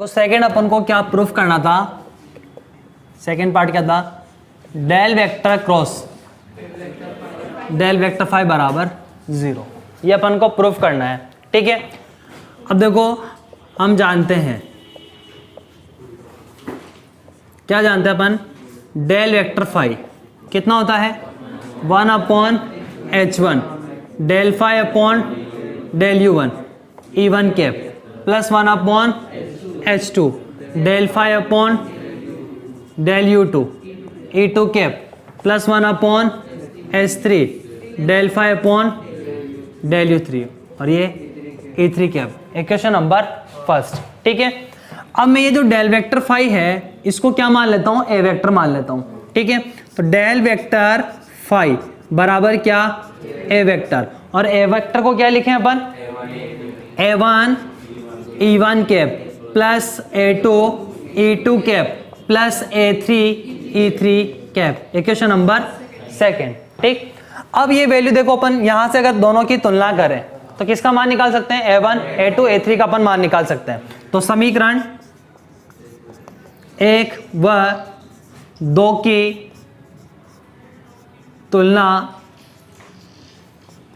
तो सेकेंड अपन को क्या प्रूफ करना था, सेकेंड पार्ट क्या था, del vector cross del vector phi बराबर 0, ये अपन को प्रूफ करना है। ठीक है, अब देखो हम जानते हैं, क्या जानते हैं अपन, डेल वेक्टर फाई कितना होता है 1/h1 del phi upon del u1 e1 cap plus 1/h2 del phi upon del u2 e2 cap plus 1/h3 del phi upon del u3 और ये e3 cap, equation number first. ठीक है, अब मैं ये जो डेल वेक्टर फाई है इसको क्या मान लेता हूँ, ए वेक्टर मान लेता हूँ। ठीक है, तो डेल वेक्टर फाई बराबर क्या, ए वेक्टर, और ए वेक्टर को क्या लिखें अपन, a1 e1 cap plus a2 e2 cap plus a3 e3 cap, equation number second. ठीक, अब ये वैल्यू देखो अपन यहां से अगर दोनों की तुलना करें तो किसका मान निकाल सकते हैं, a1 a2 a3 का अपन मान निकाल सकते हैं। तो समीकरण 1 व 2 की तुलना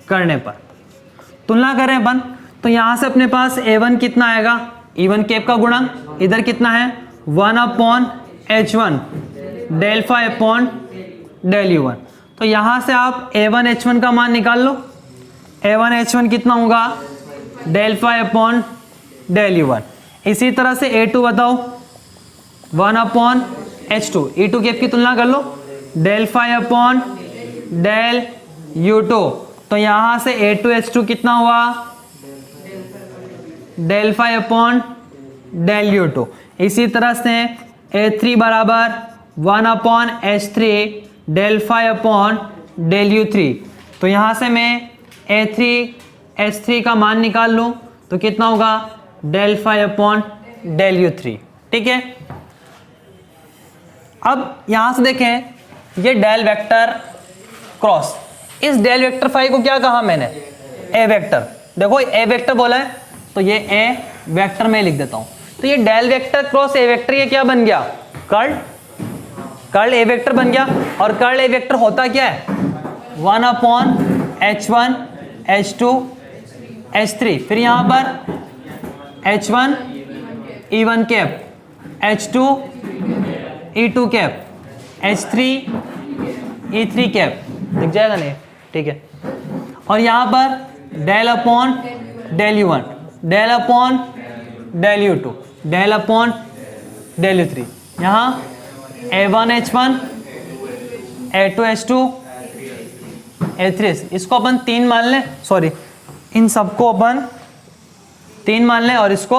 करने पर, तुलना करें अपन तो यहां से अपने पास a1 कितना आएगा, e1 कैप का गुणक इधर कितना है 1/h1 del phi upon del u1, तो यहां से आप a1 h1 का मान निकाल लो। a1 h1 कितना होगा, del phi upon del u1। इसी तरह से a2 बताओ 1/h2 e2 कैप की तुलना कर लो, del phi upon del u2, तो यहां से a2h2 कितना हुआ, del phi upon del u2। इसी तरह से a3 बराबर 1/h3 del phi upon del u3, तो यहां से मैं a3h3 का मान निकाल लूं तो कितना होगा, del phi upon del u3। ठीक है, अब यहां से देखें ये डेल वेक्टर क्रॉस, इस डेल वेक्टर फाई को क्या कहा मैंने, ए वेक्टर। देखो ए वेक्टर बोला है तो ये ए वेक्टर में लिख देता हूं, तो ये del vector cross A vector ये क्या बन गया, कर्ल ए वेक्टर बन गया। और कर्ल ए वेक्टर होता क्या है 1/h1 h2 h3, फिर यहां पर h1 e1 cap h2 e2 cap h3 e3 cap, दिख जाएगा नहीं, ठीक है। और यहां पर del upon del u1 del upon del u2 del upon del u3, यहां a1 h1 a2 h2 a3, इसको अपन 3 मान लें, सॉरी इन सबको अपन 3 मान लें और इसको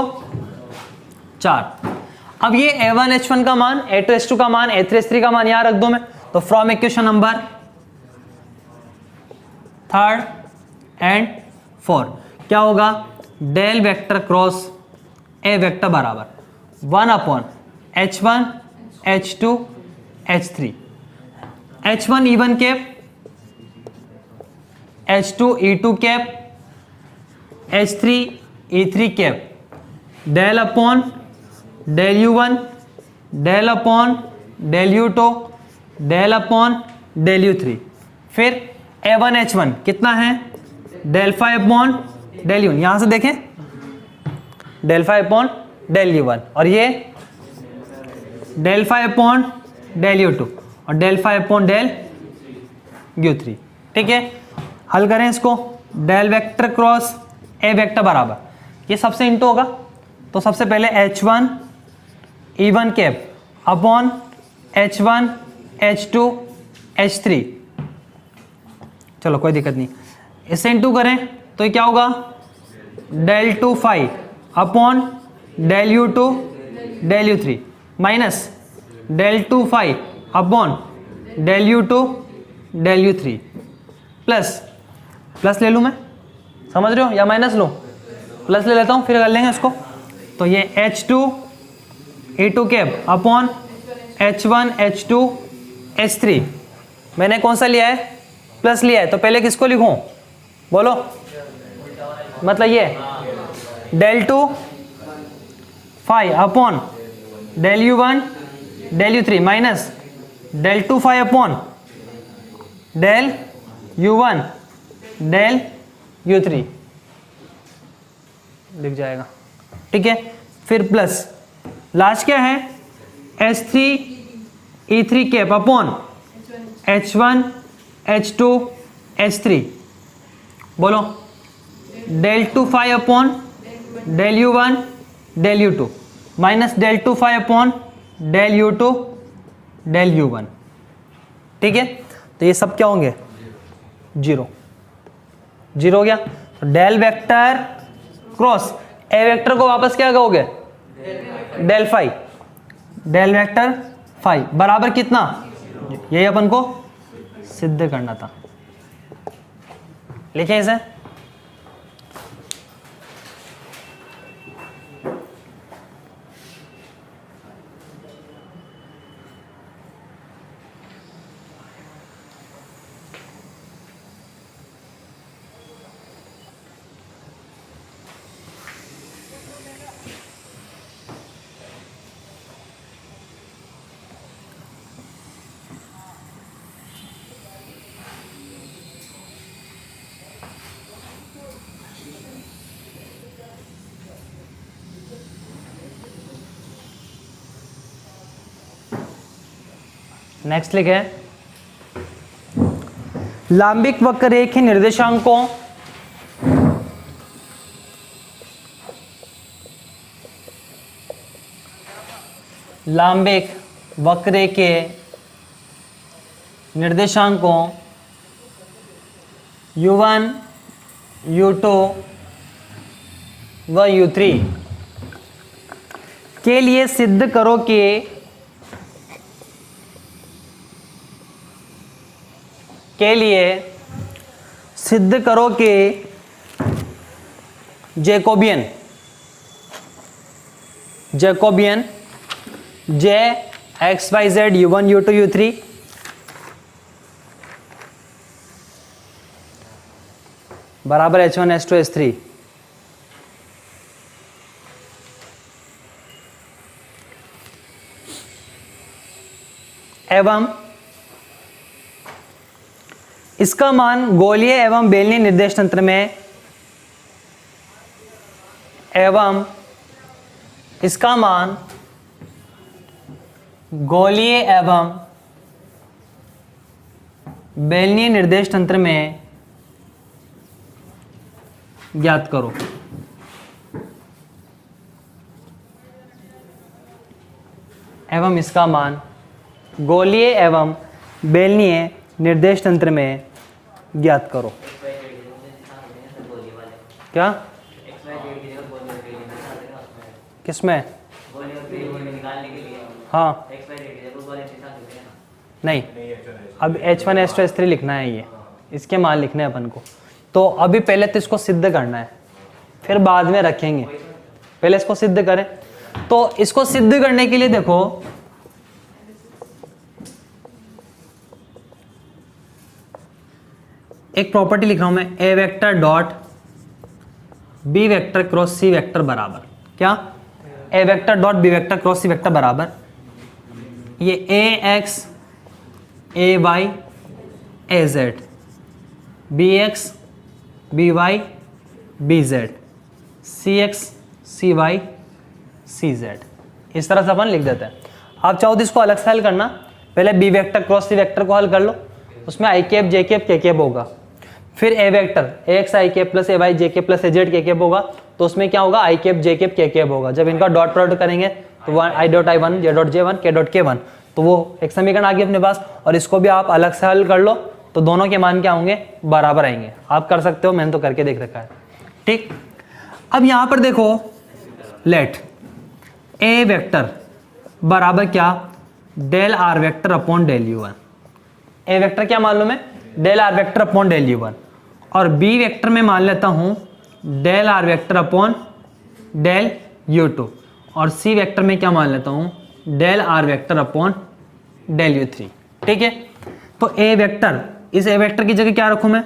4। अब ये a1 h1 का मान, a2 h2 का मान, a3 h3 का मान यहां रख दो मैं, तो फ्रॉम इक्वेशन नंबर 3 एंड 4 क्या होगा, del vector cross A vector बराबर 1/h1 h2 h3, h1 e1 cap h2 e2 cap h3 e3 cap, del upon del u1 del upon del u2 del upon del u3, फिर a1 h1 कितना है, del phi upon del u1, यहां से देखें del phi upon del u1, और ये del phi upon del u2 और del phi upon del u3। ठीक है, हल करें इसको, del vector cross A vector बराबर, ये सबसे इंटू होगा, तो सबसे पहले h1 e1 cap upon h1 h2 h3, चलो कोई दिक्कत नहीं, इससे इंटू करें तो ये क्या होगा, del 2 phi upon del u2 del u3 minus del 2 phi upon del u2 del u3 plus ले लूँ मैं, समझ रहे हो, या माइनस लूँ, प्लस ले लेता हूँ फिर कर लेंगे इसको, तो ये h2 e2 cap upon h1 h2 h3, मैंने कौन सा लिया है, प्लस लिया है, तो पहले किसको लिखूं, बोलो, मतलब ये del 2 five upon del u one del u three minus del two five upon del u one del u three लिख जाएगा, ठीक है। फिर प्लस लास्ट क्या है, h three e three cap upon h one h two h three, बोलो del two five upon del u one del u two minus del two five upon del u two del u one, ठीक है। तो ये सब क्या होंगे, zero, zero हो गया। तो del vector cross A vector को वापस क्या कहोगे, del five, del vector five बराबर कितना, यही अपन को सिद्ध करना था। लिखें इसे, नेक्स्ट लिखे लांबिक वक्ररेखीय निर्देशांकों लांबिक वक्ररेखीय निर्देशांकों u1 u2 व u3 के लिए सिद्ध करो कि जैकोबियन जे x y z u one u two u three बराबर h one h two h three एवं इसका मान गोलीय एवं बेलनीय निर्देश तंत्र में एवं इसका मान गोलीय एवं बेलनीय निर्देश तंत्र में ज्ञात करो। एवं इसका मान गोलीय एवं बेलनीय निर्देश तंत्र में ज्ञात करो। क्या किसमें, हाँ नहीं, अब H1 H2 H3 लिखना है, ये इसके मान लिखने हैं अपन को। तो अभी पहले तो इसको सिद्ध करना है, फिर बाद में रखेंगे, पहले इसको सिद्ध करें। तो इसको सिद्ध करने के लिए देखो एक प्रॉपर्टी लिख रहा हूं मैं, a vector dot B vector cross C vector बराबर क्या, a vector dot B vector cross C vector बराबर ये a x a y a z b x b y b z c x c y c z, इस तरह से अपन लिख देते हैं। आप चाहो तो इसको अलग से हल करना, पहले बी वेक्टर क्रॉस सी वेक्टर को हल कर लो, उसमें i cap j cap k cap होगा, फिर a vector a x i cap plus a y j cap plus a z k cap होगा, तो उसमें क्या होगा, i cap j cap k cap होगा। जब इनका डॉट प्रोडक्ट करेंगे तो i dot i one j dot j one k dot k one, तो वो एक समीकरण आ गया अपने पास। और इसको भी आप अलग से हल कर लो तो दोनों के मान क्या होंगे, बराबर आएंगे। आप कर सकते हो, मैंने तो करके देख रखा है, ठीक। अब यहां पर देखो, लेट ए वेक्टर बराबर क्या, del r vector upon del u one. A vector क्या मालूम है, del r vector upon del u one, और बी वेक्टर में मान लेता हूं del r vector upon del u two, और सी वेक्टर में क्या मान लेता हूं del r vector upon del u three, ठीक है। तो ए वेक्टर, इस ए वेक्टर की जगह क्या रखूं मैं,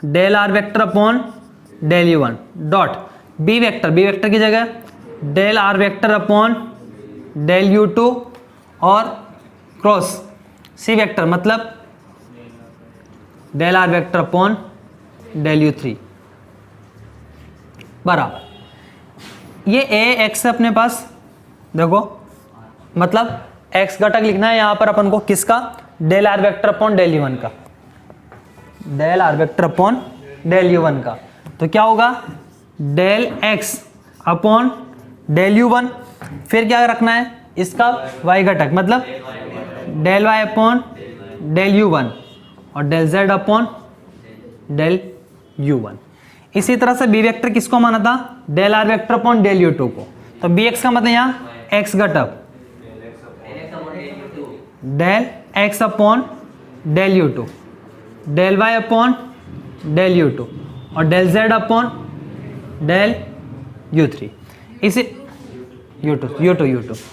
del r vector upon del u one dot B vector की जगह del r vector upon del u two और क्रॉस सी वेक्टर मतलब del r vector upon del u three बराबर ये ए एक्स है अपने पास। देखो मतलब एक्स घटक लिखना है यहां पर अपन को किसका, del r vector upon del u one का, del r vector upon del u one का। तो क्या होगा del x upon del u one, फिर क्या रखना है इसका वाई घटक मतलब del y upon del u one और del z upon del u one. इसी तरह से बी वेक्टर किसको माना था, del r vector upon del u two को। तो बी एक्स का मतलब यहाँ एक्स घटक del x upon del u two, del y upon del u two और del z upon del u three. इसी यू टू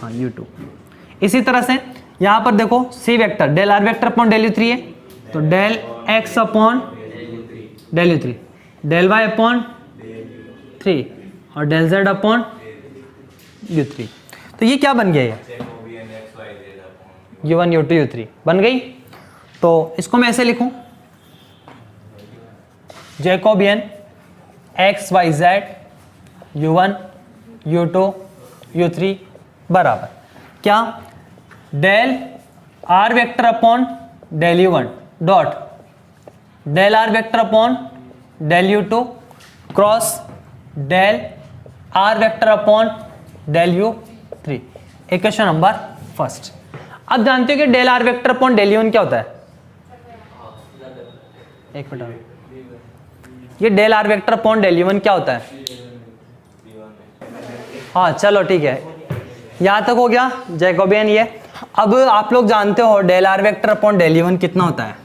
हाँ यू टू। इसी तरह से यहाँ पर देखो c vector del r vector upon del u three है, तो del x upon del u three, del y upon three और del z upon u three. तो ये क्या बन गया ये u one u two u three बन गई। तो इसको मैं ऐसे लिखूं Jacobian x y z u one u two u three बराबर क्या, del r vector upon del u one dot del r vector upon del u two cross del r vector upon del u three. Equation number first. अब जानते हो कि del r vector upon del u one क्या होता है, एक minute, ये del r vector upon del u one क्या होता है, हाँ चलो ठीक है यहां तक हो गया जैकोबियन ये। अब आप लोग जानते हो del r vector upon del u one कितना होता है,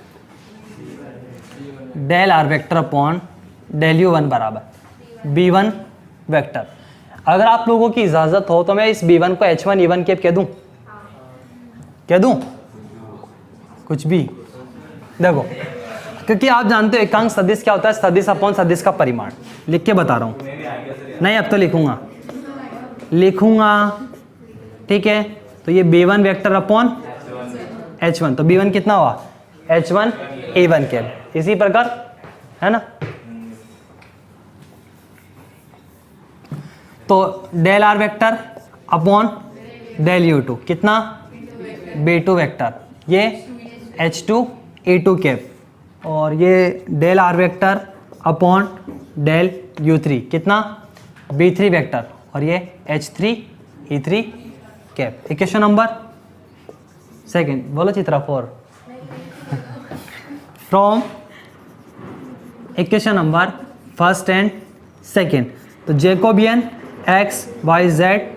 del r vector upon del u one बराबर बी वन वेक्टर। अगर आप लोगों की इजाजत हो तो मैं इस बी वन को h one e one cap कह दूं कुछ भी, देखो क्योंकि आप जानते हो एकांक सदिश क्या होता है, सदिश अपॉन सदिश का परिमाण। लिख के बता रहा हूं, नहीं अब तो लिखूंगा ठीक है। तो ये b one vector upon h one, तो बी वन कितना हुआ h one a one cap, इसी प्रकार है ना। तो del r vector upon del u two कितना बी टू वेक्टर, ये h two a two cap और ये del r vector upon del u three कितना बी थ्री वेक्टर और ये h three e three cap. Equation number second बोलो Chitra four. From equation number first and second, तो Jacobian x y z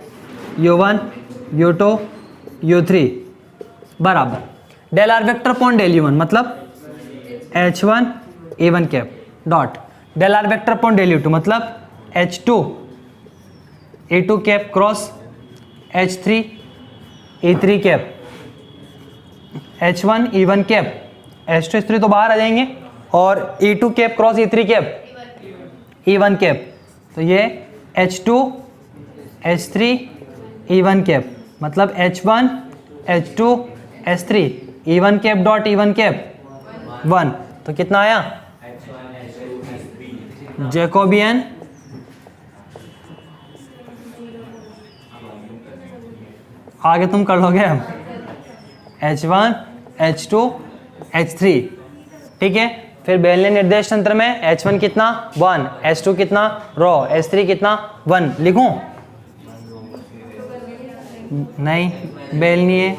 u one u two u three बराबर del r vector upon del u one मतलब h one a one cap dot del r vector upon del u two मतलब h two a two cap cross h three a three cap h one e one cap, h two h three तो बाहर आ जाएंगे और e two cap cross e three cap E one cap, तो ये h two h three e one cap मतलब h one h two h three e one cap dot e one cap one. तो कितना आया Jacobian आगे तुम कर लोगे हम h one h two h three ठीक है। फिर बेलने निर्देश तंत्र में एच वन कितना वन, एच टू कितना रो, एच थ्री कितना वन लिखूं नहीं, बेलनीय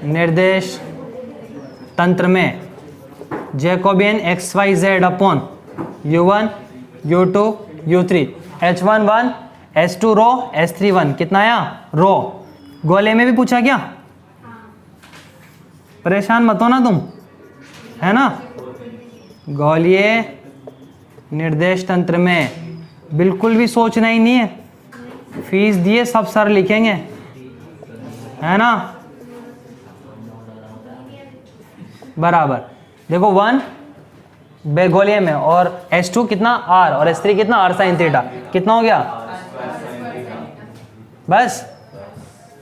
निर्देश तंत्र में Jacobian x y z upon u one u two u three h one one h two row h three one कितना आया रो। गोले में भी पूछा क्या, परेशान मत हो ना तुम है ना। गोलीय निर्देश तंत्र में बिल्कुल भी सोचना ही नहीं है, फीस दिए सब सर लिखेंगे है ना बराबर। देखो वन बेगोलिया में और H2 कितना R और H3 कितना R sin थीटा कितना हो गया बस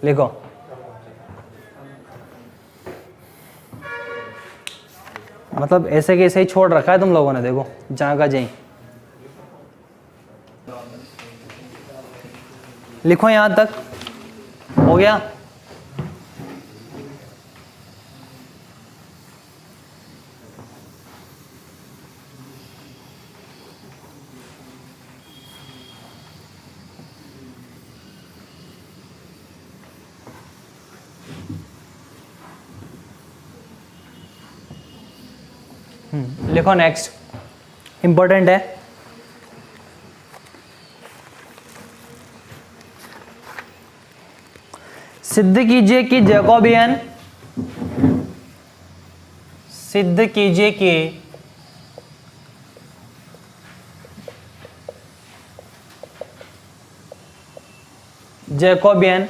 लिखो। मतलब ऐसे कैसे ही छोड़ रखा है तुम लोगों ने, देखो जहाँ का जहीं। लिखो यहां तक, हो गया। लिखो नेक्स्ट, इंपॉर्टेंट है। सिद्ध कीजिए कि जैकोबियन, सिद्ध कीजिए कि जैकोबियन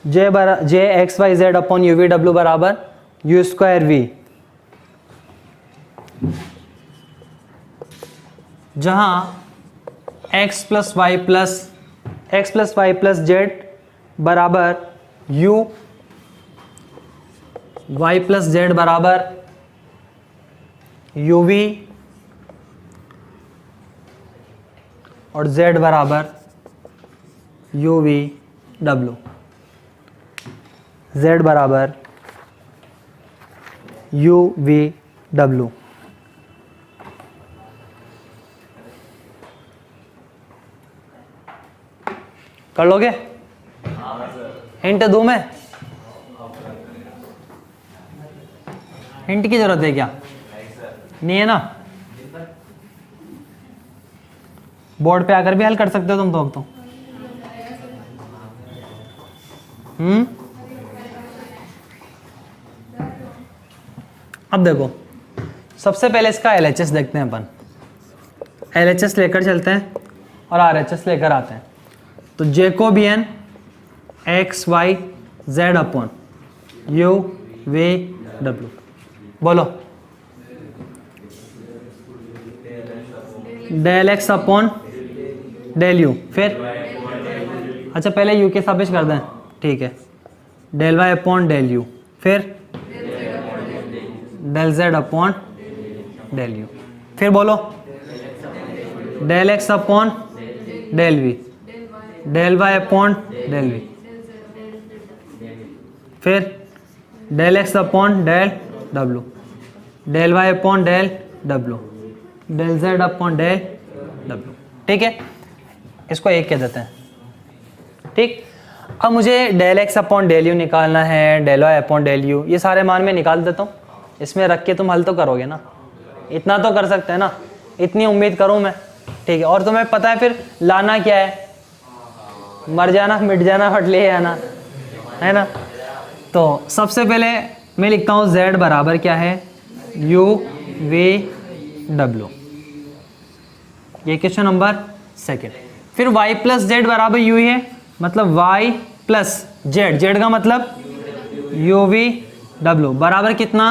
जे x y z upon u v डब्ल्यू बराबर यू स्क्वायर वी, जहां x plus y plus z बराबर u, y प्लस जेड बराबर यू वी और z बराबर यू वी डब्ल्यू, z बराबर यू वी डब्ल्यू। कर लोगे? हिंट दूं मैं? हिंट की जरूरत है क्या? नहीं है ना? बोर्ड पे आकर भी हल कर सकते हो तुम तो। अब देखो, सबसे पहले इसका LHS देखते हैं अपन। LHS लेकर चलते हैं और RHS लेकर आते हैं। तो Jacobian x y z upon u v डब्ल्यू, बोलो। Del x upon del u, फिर अच्छा पहले यू के सापेक्ष कर दें, ठीक है। Del y upon del u, फिर del z upon del u, फिर बोलो del x upon del v, del y upon del v, फिर डेल एक्स अपॉन डेल डब्ल्यू, डेल वाई अपॉन डेल डब्ल्यू, डेल जेड अपॉन डेल डब्ल्यू। ठीक है, इसको एक कह देते हैं। ठीक, अब मुझे del x upon del u निकालना है, del y upon del u, ये सारे मान मैं निकाल देता हूँ। इसमें रख के तुम हल तो करोगे ना, इतना तो कर सकते हैं ना, इतनी उम्मीद करूँ मैं। ठीक है, और तुम्हें पता है फिर लाना क्या है, मर जाना मिट जाना फट ले आना, है ना। तो सबसे पहले मैं लिखता हूँ z बराबर क्या है, u v w, ये क्वेश्चन नंबर सेकेंड। फिर y प्लस जेड बराबर u है, मतलब y प्लस जेड, जेड का मतलब u v w बराबर कितना,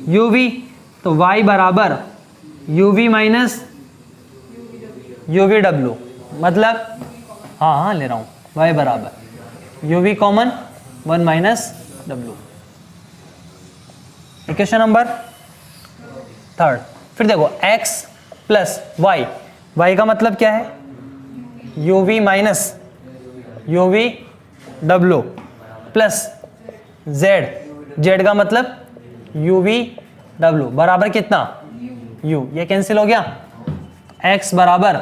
u v, तो y बराबर u v minus u v w, मतलब हाँ ले रहा हूँ, y बराबर u v common 1 minus w, equation number third. फिर देखो x प्लस वाई, वाई का मतलब क्या है, u v minus u v w plus z, z का मतलब u v w बराबर कितना u, ये कैंसिल हो गया। x बराबर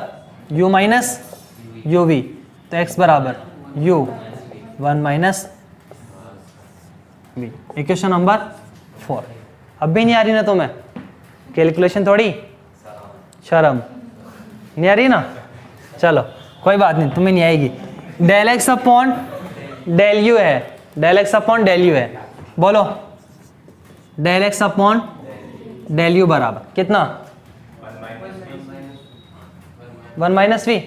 u माइनस u v, तो x बराबर u 1 minus v, equation number 4। अब भी नहीं आ रही ना तुम्हें कैलकुलेशन, थोड़ी शर्म नहीं आ रही ना, चलो कोई बात नहीं, तुम्हें नहीं आएगी। Del x upon del u है, del x upon del u है, बोलो del x upon del u बराबर कितना, 1 माइनस वी,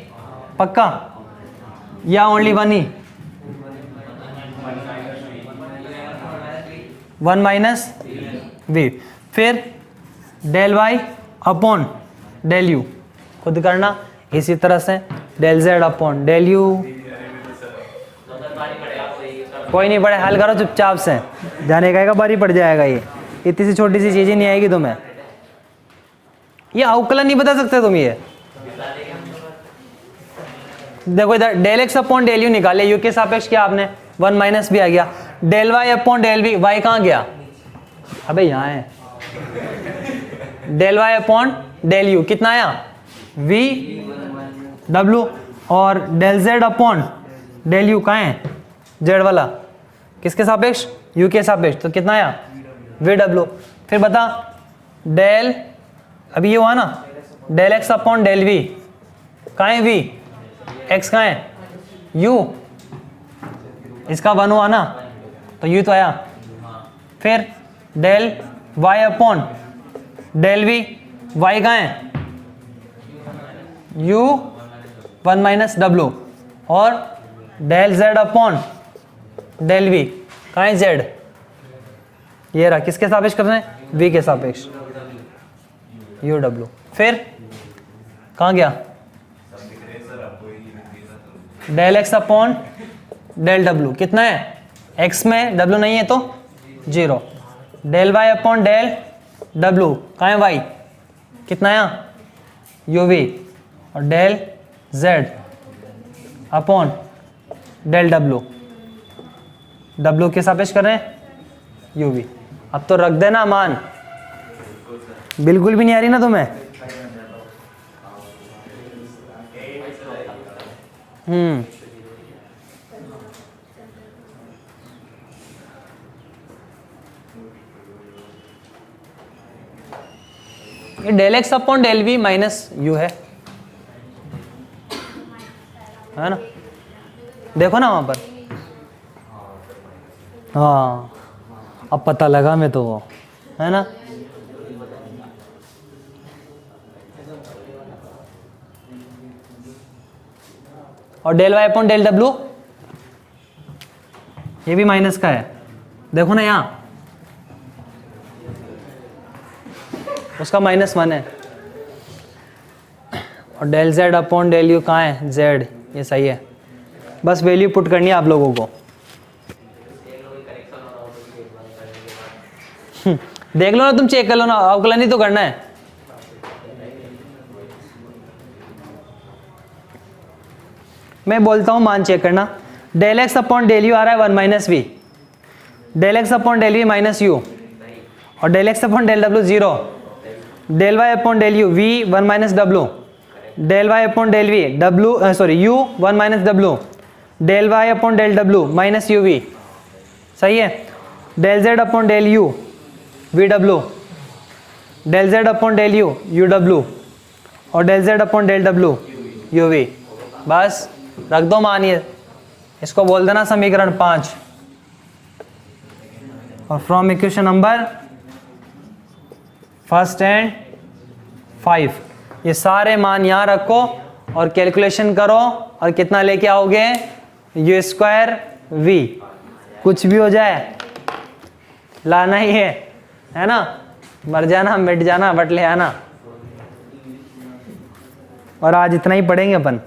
पक्का या ओनली 1 ही, 1 माइनस वी। फिर del y upon del u, खुद करना इसी तरह से, del z upon del u. कोई नहीं पड़े, हल करो चुपचाप से, जाने का बारी पड़ जाएगा। ये इतनी सी छोटी सी चीज़ ही नहीं आएगी तुम्हें। ये अवकलन नहीं बता सकते तुम। ये देखो इधर del x upon del u निकाले, यू के सापेक्ष क्या आपने 1 माइनस भी आ गया। Del y upon del v, y कहाँ गया? अबे यहाँ है। Del y upon del u कितना आया? वी डब्ल्यू। और del z upon del u कहाँ है? जेड वाला किसके सापेक्ष? यू के सापेक्ष, तो कितना आया? वी डब्ल्यू। फिर बता डेल, अभी ये हुआ ना, del x upon del v, कहाँ है वी? एक्स कहाँ है? यू, इसका 1 हुआ ना, तो यू तो आया। फिर del y upon del v, y कहाँ है? यू 1 माइनस डब्ल्यू। और del z upon del v, कहाँ है जेड? ये रहा, किसके सापेक्ष करना है? वी के सापेक्ष, यू डब्ल्यू। फिर कहाँ गया? डेल एक्स अपॉन डेल डब्ल्यू, कितना है? एक्स में डब्ल्यू नहीं है तो 0। डेल वाई अपॉन डेल डब्ल्यू, कहाँ है वाई? कितना आया? U v. और डेल जेड अपॉन डेल डब्ल्यू, डब्ल्यू के सापेक्ष कर रहे हैं यू वी। अब तो रख देना मान, बिल्कुल भी नहीं आ रही ना तुम्हें? ये del x upon del v minus u है ना? देखो ना वहां पर, हाँ अब पता लगा मैं तो, वो है ना? और डेल वाई अपॉन डेल डब्ल्यू, ये भी माइनस का है, देखो ना यहाँ, उसका -1 है। और del z upon del u कहाँ है? जेड, ये सही है। बस वैल्यू पुट करनी है आप लोगों को। देख लो ना, तुम चेक कर लो ना, अवकलन ही तो करना है। मैं बोलता हूं मान चेक करना। Del x upon del u आ रहा है 1 minus v, del x upon del v minus u, और डेल एक्स अपॉन डेल डब्ल्यू 0, del y upon del u v 1 minus डब्ल्यू, del y upon del v डब्ल्यू sorry u 1 minus डब्ल्यू, del y upon del डब्ल्यू minus u v, सही है। Del z upon del u v डब्ल्यू, del z upon del you u डब्ल्यू, और del z upon del डब्ल्यू u v. बस रख दो मानिए, इसको बोल देना समीकरण 5। और फ्रॉम इक्वेशन नंबर 1 एंड 5 ये सारे मान यहाँ रखो और कैलकुलेशन करो, और कितना लेके आओगे? यू स्क्वायर वी, कुछ भी हो जाए लाना ही है ना? मर जाना मिट जाना बट ले आना। और आज इतना ही पढ़ेंगे अपन,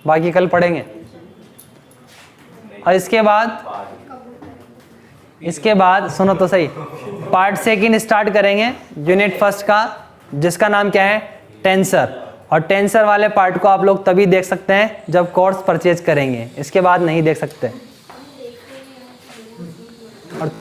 बाकी कल पढ़ेंगे। और इसके बाद सुनो तो सही, पार्ट 2 स्टार्ट करेंगे यूनिट 1 का, जिसका नाम क्या है? टेंसर। और टेंसर वाले पार्ट को आप लोग तभी देख सकते हैं जब कोर्स परचेज करेंगे, इसके बाद नहीं देख सकते। और